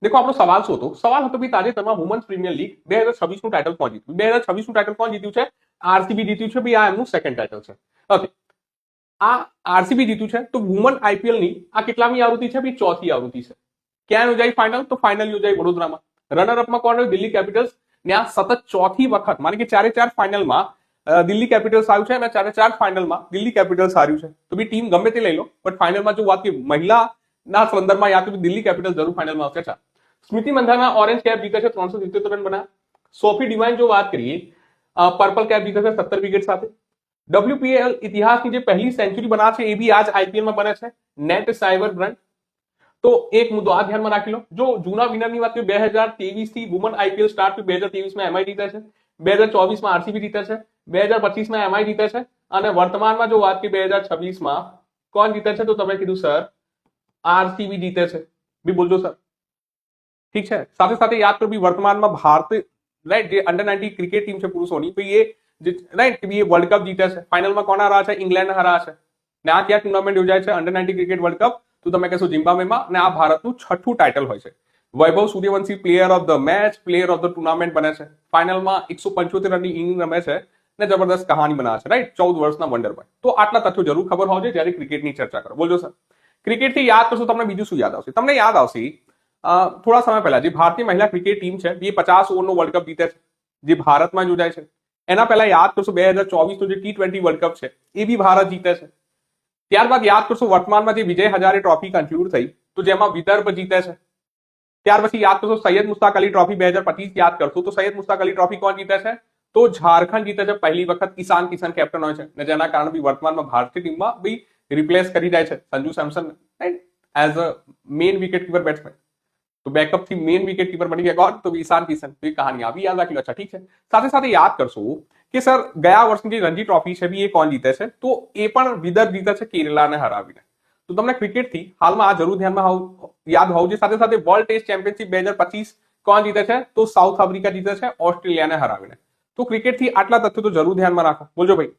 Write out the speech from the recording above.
देखो આપણો સવાલ શું હતો? સવાલ હતો કે તાજેતરમાં વુમન્સ પ્રીમિયર લીગ 2026 નું ટાઇટલ કોણ જીત્યું? 2026 નું ટાઇટલ કોણ જીત્યું છે? આરસીબી જીત્યું છે. ભાઈ આ એમનું સેકન્ડ ટાઇટલ છે. ઓકે, આ આરસીબી જીત્યું છે. તો વુમન આઈપીએલ ની આ કેટલામી આવૃત્તિ છે? ભાઈ ચોથી આવૃત્તિ છે. ક્યાં યોજાઈ ફાઇનલ? તો ફાઇનલ યોજાઈ વડોદરામાં. રનરઅપમાં કોણ રહ્યું? દિલ્હી કેપિટલ્સ. ને આ સતત ચોથી વખત માની કે ચારે ચાર ફાઇનલમાં દિલ્હી કેપિટલ્સ આવ્યું છે અને ચારે ચાર ફાઇનલમાં દિલ્હી કેપિટલ્સ હાર્યું છે. તો બી ટીમ ગમે તે લઈ લો, બટ ફાઇનલમાં જો વાત કરીએ મહિલાના સંદર્ભમાં યાદ તો દિલ્હી કેપિટલ્સ જરૂર ફાઇનલમાં આવશે. ચાલ, સ્મૃતિ મંધાના ઓરેન્જ કેપ જીતે છે, 377 રન બનાવ્યા. સોફી ડિવાઇન જો વાત કરીએ પર્પલ કેપ જીતે છે 17 વિકેટ સાથે. WPL ઇતિહાસની જે પહેલી સેન્ચુરી બના છે એ બી આજ આઈપીએલ માં બને છે, નેટ સાયબર બ્રાન્ડ. તો એક મુદ્દો આ ધ્યાનમાં રાખી લો. જો જૂના વિનરની વાત કરીએ 2023 થી વુમન આઈપીએલ સ્ટાર્ટ થયું. 2023 માં એમઆઈ જીતે છે, 2024 માં આરસીબી જીતે છે, 2025 માં એમઆઈ જીતે છે અને વર્તમાનમાં જો વાત કરીએ 2026 માં કોણ જીતે છે? તો તમે કીધું સર આરસીબી જીતે છે. બી બોલજો સર. ઠીક છે. સાથે સાથે યાદ કરો બી વર્તમાનમાં ભારત રાઈટ જે અંડર 19 ક્રિકેટ ટીમ છે પુરુષોની, તો એ રાઈટ એ વર્લ્ડ કપ જીતે છે. ફાઇનલમાં કોણ હરા છે? ઇંગ્લેન્ડ હરા છે. ને આ ક્યાં ટુર્નામેન્ટ યોજાય છે? Under 19 cricket world cup. તો તમે કહેશો ઝિમ્બાબ્વેમાં. અને આ ભારતનું છઠ્ઠું ટાઇટલ હોય છે. Vaibhav Suryavanshi player of the match, player of the tournament બને છે. ફાઇનલમાં 175 રનની ઇનિંગ રમે છે ને જબરદસ્ત કહાની બનાવે છે. રાઈટ 14 વર્ષના વંડર બોય. તો આટલા તથ્યો જરૂર ખબર હોવા જોઈએ જ્યારે ક્રિકેટની ચર્ચા કરો. બોલજો સર. ક્રિકેટથી યાદ કરશો તમને બીજું શું યાદ આવશે? તમને યાદ આવશે થોડા સમય પહેલા જે ભારતીય મહિલા ક્રિકેટ ટીમ છે એ 50 ઓવરનો વર્લ્ડ કપ જીતે છે, જે ભારતમાં યોજાય છે. એના પહેલા યાદ કરશો 2024 નો જે T20 વર્લ્ડ કપ છે એ બી ભારત જીતે છે. ત્યારબાદ યાદ કરશો વર્તમાનમાં જે વિજય હજારે ટ્રોફી કન્ક્લુડ થઈ, તો જેમાં વિદર્ભ જીતે છે. ત્યાર પછી યાદ કરશો સૈયદ મુસ્તાક અલી ટ્રોફી 2025 યાદ કરશો તો સૈયદ મુસ્તાક અલી ટ્રોફી કોણ જીતે છે? તો ઝારખંડ જીતે છે. પહેલી વખત ઈશાન કિશન કેપ્ટન હોય છે ને જેના કારણે બી વર્તમાનમાં ભારતીય ટીમમાં બી રિપ્લેસ કરી જાય છે Sanju Samson as a main wicket keeper batsman. તો બેકઅપ થી મેઇન વિકેટ કીપર બની ગયા કોણ? તો ઈશાન કિશન. તો એ કહાની આવી યાદ રાખી લો. અચ્છા ઠીક છે. સાથે સાથે યાદ કરશો કે સર ગયા વર્ષની જે રણજી ટ્રોફી છે એ કોણ જીતે છે? તો એ પણ વિદર્ભ જીતે છે કેરલાને હરાવીને. તો તમને ક્રિકેટથી હાલમાં આ જરૂર ધ્યાનમાં યાદ હોવું જોઈએ. સાથે સાથે વર્લ્ડ ટેસ્ટ ચેમ્પિયનશિપ 2025 કોણ જીતે છે? તો સાઉથ આફ્રિકા જીતે છે ઓસ્ટ્રેલિયાને હરાવીને. તો ક્રિકેટથી આટલા તથ્યો તો જરૂર ધ્યાનમાં રાખો. બોલજો ભાઈ.